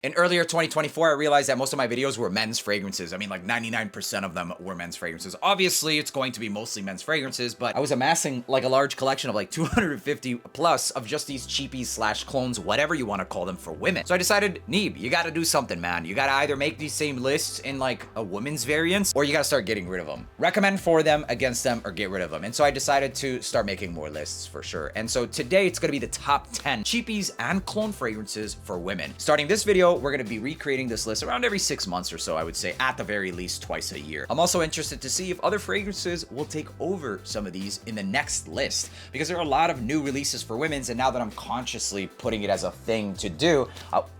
In earlier 2024, I realized that most of my videos were men's fragrances. I mean, like 99% of them were men's fragrances. Obviously, it's going to be mostly men's fragrances, but I was amassing like a large collection of like 250 plus of just these cheapies slash clones, whatever you want to call them, for women. So I decided, Neeb, you got to do something, man. You got to either make these same lists in like a women's variants, or you got to start getting rid of them. Recommend for them, against them, or get rid of them. And so I decided to start making more lists for sure. And so today it's going to be the top 10 cheapies and clone fragrances for women. Starting this video, we're going to be recreating this list around every 6 months or so, I would say, at the very least twice a year. I'm also interested to see if other fragrances will take over some of these in the next list, because there are a lot of new releases for women's, and now that I'm consciously putting it as a thing to do,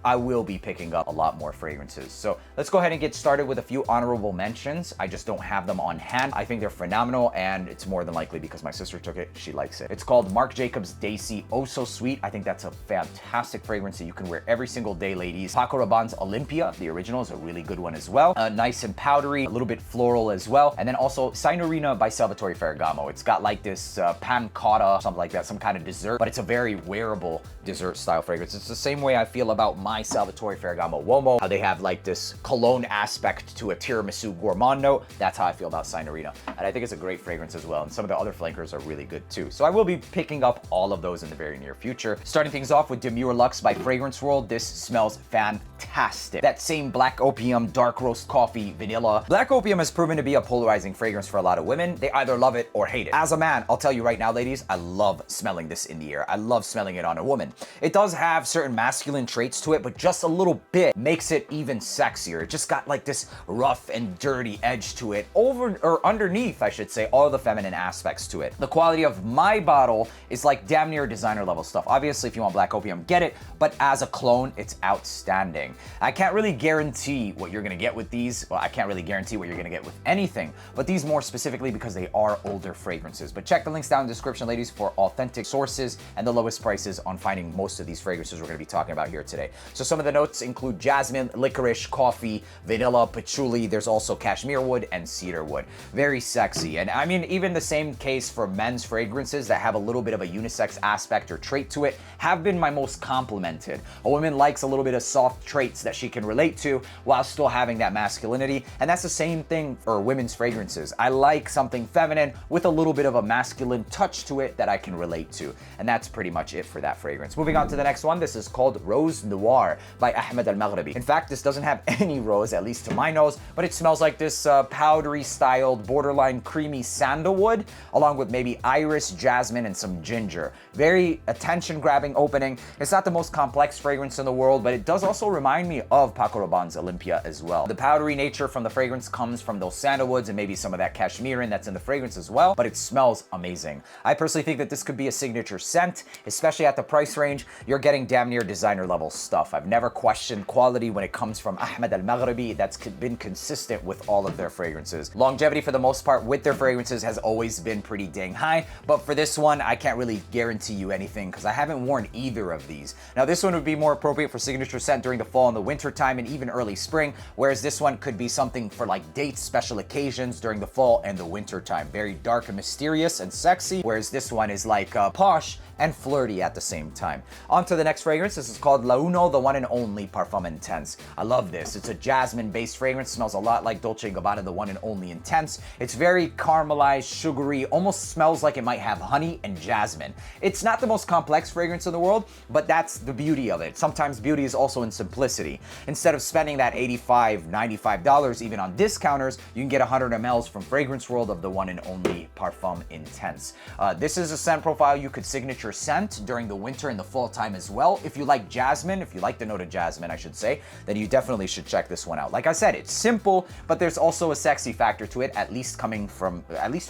I will be picking up a lot more fragrances. So let's go ahead and get started with a few honorable mentions. I just don't have them on hand. I think they're phenomenal, and it's more than likely because my sister took it. She likes it. It's called Marc Jacobs Daisy Oh So Sweet. I think that's a fantastic fragrance that you can wear every single day, ladies. Paco Rabanne's Olympia, the original, is a really good one as well. Nice and powdery, a little bit floral as well. And then also Signorina by Salvatore Ferragamo. It's got like this pan cotta, something like that, some kind of dessert, but it's a very wearable dessert style fragrance. It's the same way I feel about my Salvatore Ferragamo Uomo, how they have like this cologne aspect to a tiramisu gourmand note. That's how I feel about Signorina. And I think it's a great fragrance as well. And some of the other flankers are really good too. So I will be picking up all of those in the very near future. Starting things off with Demure Luxe by Fragrance World. This smells fantastic. That same Black Opium, dark roast coffee, vanilla. Black Opium has proven to be a polarizing fragrance for a lot of women. They either love it or hate it. As a man, I'll tell you right now, ladies, I love smelling this in the air. I love smelling it on a woman. It does have certain masculine traits to it, but just a little bit makes it even sexier. It just got like this rough and dirty edge to it, over or underneath, I should say, all the feminine aspects to it. The quality of my bottle is like damn near designer level stuff. Obviously, if you want Black Opium, get it, but as a clone, it's outstanding. I can't really guarantee what you're gonna get with these. Well, I can't really guarantee what you're gonna get with anything, but these more specifically because they are older fragrances. But check the links down in the description, ladies, for authentic sources and the lowest prices on finding most of these fragrances we're gonna be talking about here today. So some of the notes include jasmine, licorice, coffee, vanilla, patchouli. There's also cashmere wood and cedar wood. Very sexy. And I mean, even the same case for men's fragrances that have a little bit of a unisex aspect or trait to it have been my most complimented. A woman likes a little bit of soft traits that she can relate to while still having that masculinity. And that's the same thing for women's fragrances. I like something feminine with a little bit of a masculine touch to it that I can relate to. And that's pretty much it for that fragrance. Moving on to the next one. This is called Rose Noir by Ahmed al-Maghribi. In fact, this doesn't have any rose, at least to my nose, but it smells like this powdery styled, borderline creamy sandalwood, along with maybe iris, jasmine, and some ginger. Very attention grabbing opening. It's not the most complex fragrance in the world, but it does also remind me of Paco Rabanne's Olympia as well. The powdery nature from the fragrance comes from those sandalwoods and maybe some of that cashmere that's in the fragrance as well, but it smells amazing. I personally think that this could be a signature scent, especially at the price range. You're getting damn near designer level stuff. I've never questioned quality when it comes from Ahmed al-Maghribi. That's been consistent with all of their fragrances. Longevity for the most part with their fragrances has always been pretty dang high, but for this one, I can't really guarantee you anything because I haven't worn either of these. Now, this one would be more appropriate for signature scent during the fall and the winter time and even early spring, whereas this one could be something for like dates, special occasions during the fall and the winter time. Very dark and mysterious and sexy, whereas this one is like posh and flirty at the same time. On to the next fragrance. This is called La Uno, the one and only Parfum Intense. I love this. It's a jasmine-based fragrance. Smells a lot like Dolce & Gabbana, the one and only Intense. It's very caramelized, sugary, almost smells like it might have honey and jasmine. It's not the most complex fragrance in the world, but that's the beauty of it. Sometimes beauty is also in simplicity. Instead of spending that $85, $95 even on discounters, you can get 100 mLs from Fragrance World of the one and only Parfum Intense. This is a scent profile you could signature scent during the winter and the fall time as well. If you like jasmine, if you like the note of jasmine, I should say, then you definitely should check this one out. Like I said, it's simple, but there's also a sexy factor to it, at least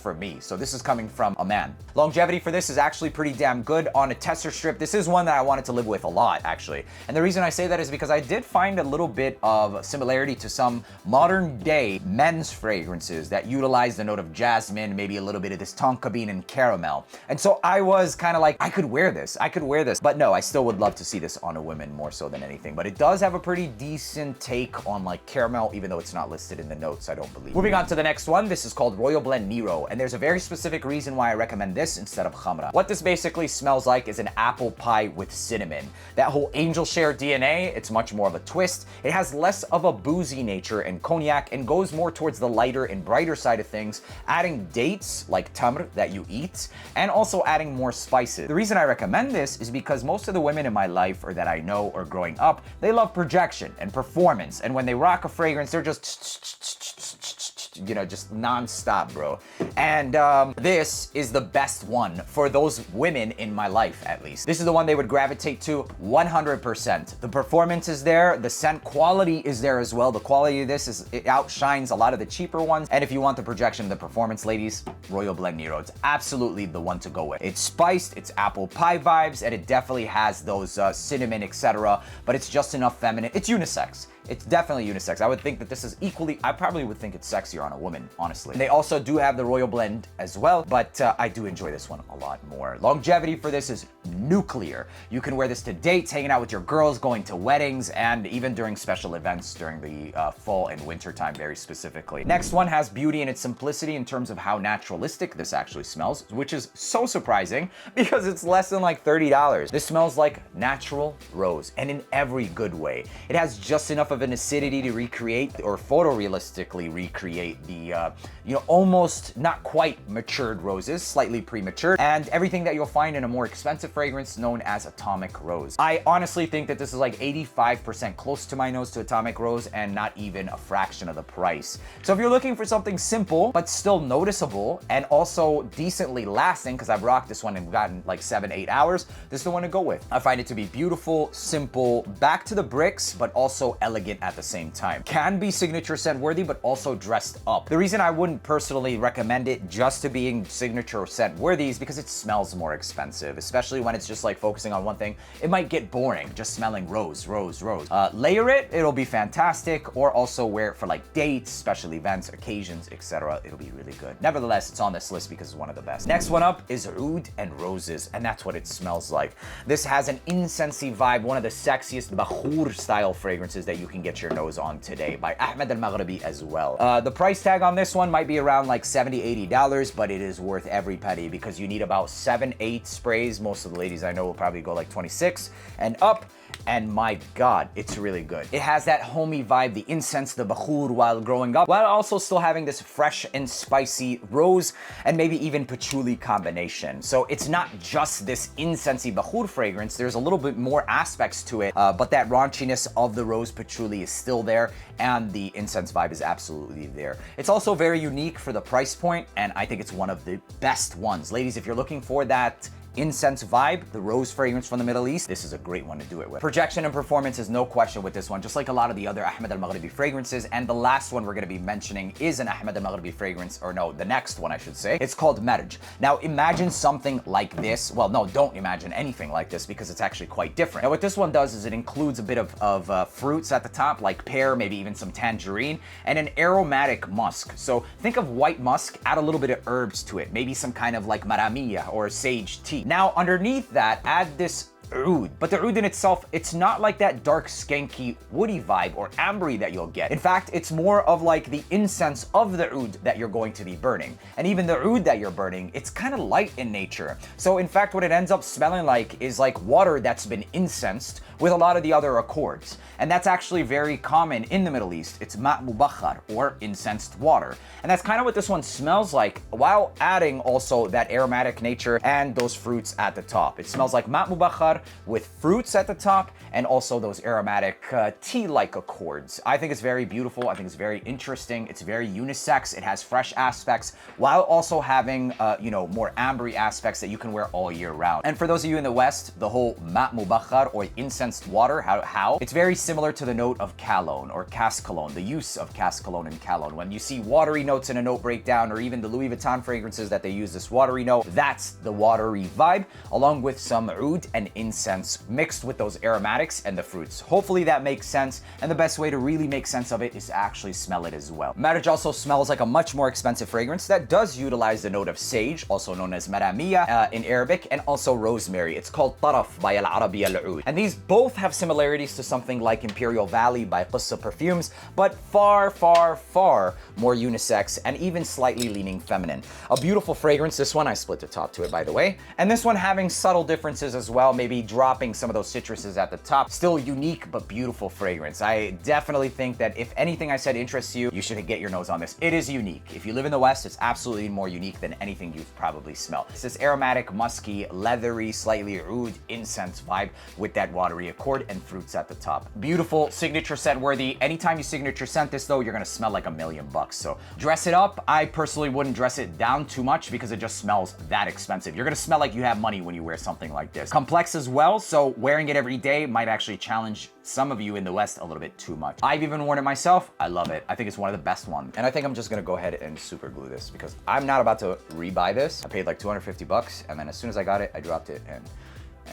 for me. So this is coming from a man. Longevity for this is actually pretty damn good on a tester strip. This is one that I wanted to live with a lot, actually. And the reason I say that is because I did find a little bit of similarity to some modern day men's fragrances that utilize the note of jasmine, maybe a little bit of this tonka bean and caramel. And so I was kind of like, I could wear this. I could wear this. But no, I still would love to see this on a woman more so than anything. But it does have a pretty decent take on like caramel, even though it's not listed in the notes, I don't believe. Moving on to the next one, this is called Royal Blend Nero, and there's a very specific reason why I recommend this instead of khamra. What this basically smells like is an apple pie with cinnamon. That whole angel share DNA, it's much more of a twist. It has less of a boozy nature and cognac and goes more towards the lighter and brighter side of things, adding dates like tamr that you eat, and also adding more spices. The reason I recommend this is because most of the women in my life or that I know or growing up, they love projection and performance, and when they rock a fragrance, they're just, you know, just non-stop, bro. And this is the best one for those women in my life, at least. This is the one they would gravitate to 100%. The performance is there, the scent quality is there as well. The quality of this it outshines a lot of the cheaper ones. And if you want the projection and the performance, ladies, Royal Blend Nero, it's absolutely the one to go with. It's spiced, it's apple pie vibes, and it definitely has those cinnamon, etc. But it's just enough feminine. It's unisex. It's definitely unisex. I would think that this is equally, I probably would think it's sexier on a woman, honestly. They also do have the Royal Blend as well, but I do enjoy this one a lot more. Longevity for this is nuclear. You can wear this to dates, hanging out with your girls, going to weddings, and even during special events during the fall and winter time, very specifically. Next one has beauty in its simplicity in terms of how naturalistic this actually smells, which is so surprising because it's less than like $30. This smells like natural rose, and in every good way. It has just enough of an acidity to recreate or photorealistically recreate the, you know, almost not quite matured roses, slightly premature, and everything that you'll find in a more expensive fragrance known as atomic rose. I honestly think that this is like 85% close to my nose to atomic rose and not even a fraction of the price. So if you're looking for something simple, but still noticeable and also decently lasting, because I've rocked this one and gotten like 7-8 hours, this is the one to go with. I find it to be beautiful, simple, back to the bricks, but also elegant at the same time. Can be signature scent worthy, but also dressed up. The reason I wouldn't personally recommend it just to being signature scent worthy is because it smells more expensive, especially when it's just like focusing on one thing. It might get boring just smelling rose, rose, rose. Layer it, it'll be fantastic, or also wear it for like dates, special events, occasions, etc. It'll be really good. Nevertheless, it's on this list because it's one of the best. Next one up is Oud Roses, and that's what it smells like. This has an incensey vibe, one of the sexiest bakhur style fragrances that you can get your nose on today, by Ahmed al-Maghribi as well. The price tag on this one might be around like $70-$80, but it is worth every penny because you need about 7-8 sprays. Most of the ladies I know will probably go like 26 and up. And my God, it's really good. It has that homey vibe, the incense, the bakhur while growing up, while also still having this fresh and spicy rose and maybe even patchouli combination. So it's not just this incensey bakhur fragrance. There's a little bit more aspects to it, but that raunchiness of the rose patchouli is still there, and the incense vibe is absolutely there. It's also very unique for the price point, and I think it's one of the best ones. Ladies, if you're looking for that incense vibe, the rose fragrance from the Middle East, this is a great one to do it with. Projection and performance is no question with this one, just like a lot of the other Ahmed al-Maghribi fragrances. And the last one we're going to be mentioning is an Ahmed al-Maghribi fragrance, or no, the next one I should say. It's called Medage. Now imagine something like this. Well, no, don't imagine anything like this because it's actually quite different. Now what this one does is it includes a bit of fruits at the top, like pear, maybe even some tangerine, and an aromatic musk. So think of white musk, add a little bit of herbs to it, maybe some kind of like maramiya or sage tea. Now underneath that, add this oud. But the oud in itself, it's not like that dark, skanky, woody vibe or ambery that you'll get. In fact, it's more of like the incense of the oud that you're going to be burning. And even the oud that you're burning, it's kind of light in nature. So in fact, what it ends up smelling like is like water that's been incensed with a lot of the other accords. And that's actually very common in the Middle East. It's ma' mubakhar, or incensed water. And that's kind of what this one smells like, while adding also that aromatic nature and those fruits at the top. It smells like ma' mubakhar with fruits at the top and also those aromatic tea-like accords. I think it's very beautiful. I think it's very interesting. It's very unisex. It has fresh aspects while also having, you know, more ambery aspects that you can wear all year round. And for those of you in the West, the whole ma' mubakhar or incensed water, how? It's very similar to the note of cologne or cask cologne, the use of cask cologne and cologne. When you see watery notes in a note breakdown, or even the Louis Vuitton fragrances that they use this watery note, that's the watery vibe, along with some oud and incense incense mixed with those aromatics and the fruits. Hopefully that makes sense, and the best way to really make sense of it is to actually smell it as well. Medage also smells like a much more expensive fragrance that does utilize the note of sage, also known as maramiya in Arabic, and also rosemary. It's called Taraf by Al-Arabi Al-Oud. And these both have similarities to something like Imperial Valley by Qissa Perfumes, but far, far, far more unisex and even slightly leaning feminine. A beautiful fragrance. This one, I split the top to it, by the way. And this one having subtle differences as well, maybe dropping some of those citruses at the top. Still unique, but beautiful fragrance. I definitely think that if anything I said interests you, you should get your nose on this. It is unique. If you live in the West, it's absolutely more unique than anything you've probably smelled. It's this aromatic, musky, leathery, slightly oud incense vibe with that watery accord and fruits at the top. Beautiful, signature scent worthy. Anytime you signature scent this though, you're gonna smell like $1,000,000. So dress it up. I personally wouldn't dress it down too much because it just smells that expensive. You're gonna smell like you have money when you wear something like this. Complex as well, so wearing it every day might actually challenge some of you in the West a little bit too much. I've even worn it myself. I love it. I think it's one of the best ones. And I think I'm just gonna go ahead and super glue this because I'm not about to rebuy this. I paid like 250 bucks, and then as soon as I got it, I dropped it and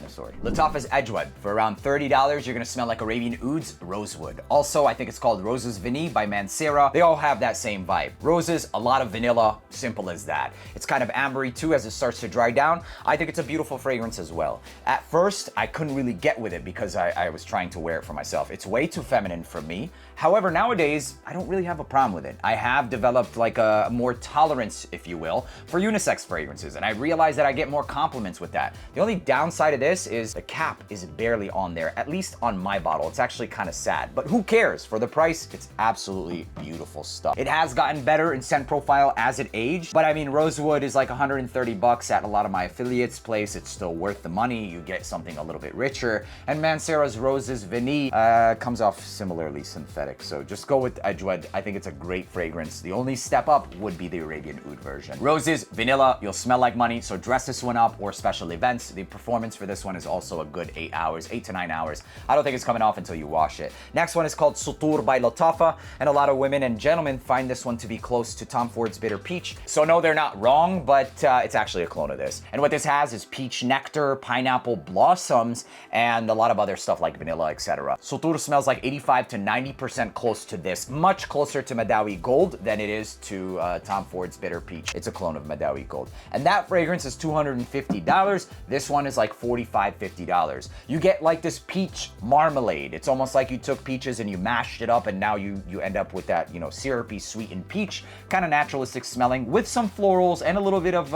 a story. Lataf's Edgewood. For around $30, you're gonna smell like Arabian Oud's Rosewood. Also, I think it's called Roses Vanille by Mancera. They all have that same vibe. Roses, a lot of vanilla, simple as that. It's kind of ambery too as it starts to dry down. I think it's a beautiful fragrance as well. At first, I couldn't really get with it because I was trying to wear it for myself. It's way too feminine for me. However, nowadays, I don't really have a problem with it. I have developed like a more tolerance, if you will, for unisex fragrances, and I realize that I get more compliments with that. The only downside of this is the cap is barely on there, at least on my bottle. It's actually kind of sad, but who cares? For the price, it's absolutely beautiful stuff. It has gotten better in scent profile as it aged, but I mean, Rosewood is like 130 bucks at a lot of my affiliates' place. It's still worth the money. You get something a little bit richer, and Mancera's Roses Vanille comes off similarly synthetic. So just go with Edgewood. I think it's a great fragrance. The only step up would be the Arabian Oud version. Roses, vanilla, you'll smell like money, so dress this one up or special events. The performance for this one is also a good 8 hours, 8 to 9 hours. I don't think it's coming off until you wash it. Next one is called Sutur by Latafa, and a lot of women and gentlemen find this one to be close to Tom Ford's Bitter Peach. So no, they're not wrong, but it's actually a clone of this. And what this has is peach nectar, pineapple blossoms, and a lot of other stuff like vanilla, etc. Sutur smells like 85 to 90% close to this, much closer to Madawi Gold than it is to Tom Ford's Bitter Peach. It's a clone of Madawi Gold. And that fragrance is $250. This one is like $45, $50. You get like this peach marmalade. It's almost like you took peaches and you mashed it up, and now you end up with that, you know, syrupy, sweetened peach, kind of naturalistic smelling with some florals and a little bit of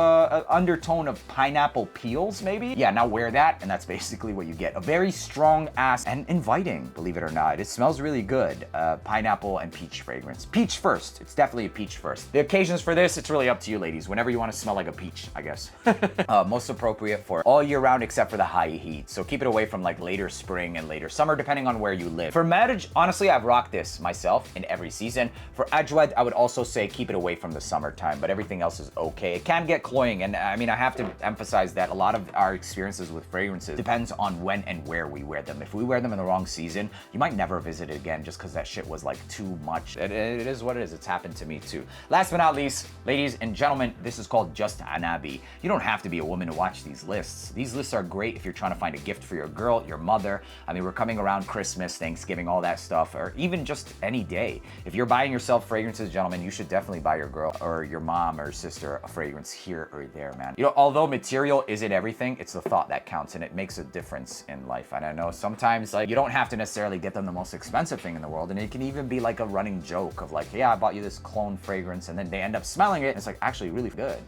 undertone of pineapple peels, maybe. Yeah, now wear that, and that's basically what you get. A very strong ass and inviting, believe it or not. It smells really good. Pineapple and peach fragrance. Peach first. It's definitely a peach first. The occasions for this, it's really up to you, ladies. Whenever you want to smell like a peach, I guess. Most appropriate for all year round except for the high heat. So keep it away from like later spring and later summer, depending on where you live. For Medage, honestly, I've rocked this myself in every season. For Edgewood, I would also say keep it away from the summertime, but everything else is okay. It can get cloying, and I mean, I have to emphasize that a lot of our experiences with fragrances depends on when and where we wear them. If we wear them in the wrong season, you might never visit it again just because that shit was like too much. It is what it is. It's happened to me too. Last but not least, ladies and gentlemen, this is called Just Anabi. You don't have to be a woman to watch these lists. These lists are great if you're trying to find a gift for your girl, your mother. I mean, we're coming around Christmas, Thanksgiving, all that stuff, or even just any day. If you're buying yourself fragrances, gentlemen, you should definitely buy your girl or your mom or sister a fragrance here or there, man. You know, although material isn't everything, it's the thought that counts, and it makes a difference in life. And I know sometimes like you don't have to necessarily get them the most expensive thing in the world, and it can even be like a running joke of like, yeah, I bought you this clone fragrance, and then they end up smelling it, and it's like actually really good.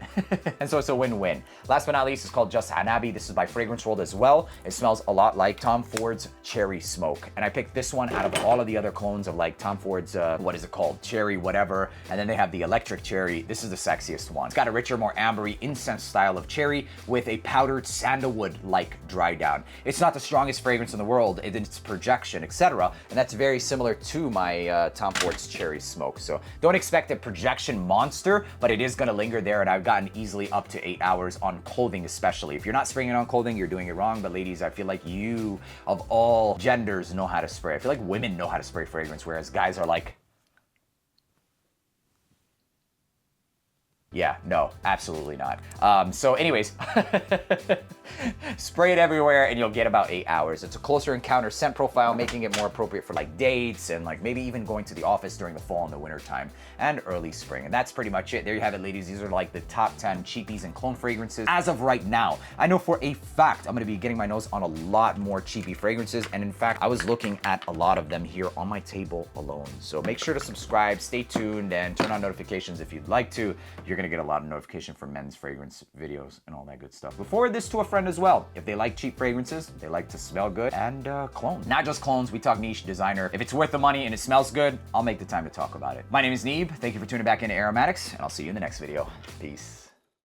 And so it's a win-win. Last but not least, it's called Just Anabi. This is by Fragrance World as well. It smells a lot like Tom Ford's Cherry Smoke, and I picked this one out of all of the other clones of like Tom Ford's what is it called, Cherry whatever, and then they have the Electric Cherry. This is the sexiest one. It's got a richer, more ambery incense style of cherry with a powdered sandalwood-like dry down. It's not the strongest fragrance in the world in its projection, etc., and that's very similar to my Tom Ford's Cherry Smoke. So don't expect a projection monster, but it is gonna linger there, and I've gotten easily up to 8 hours on clothing especially. If you're not spraying it on clothing, you're doing it wrong, but ladies, I feel like you, of all genders, know how to spray. I feel like women know how to spray fragrance, whereas guys are like, Yeah, no, absolutely not. So anyways, spray it everywhere and you'll get about 8 hours. It's a closer encounter scent profile, making it more appropriate for like dates and like maybe even going to the office during the fall and the winter time and early spring. And that's pretty much it. There you have it, ladies. These are like the top 10 cheapies and cologne fragrances as of right now. I know for a fact I'm gonna be getting my nose on a lot more cheapy fragrances. And in fact, I was looking at a lot of them here on my table alone. So make sure to subscribe, stay tuned, and turn on notifications if you'd like to. You're gonna get a lot of notification for men's fragrance videos and all that good stuff. But forward this to a friend as well. If they like cheap fragrances, they like to smell good, and cologne. Not just clones, we talk niche, designer. If it's worth the money and it smells good, I'll make the time to talk about it. My name is Neeb. Thank you for tuning back into AROMATIX, and I'll see you in the next video. Peace.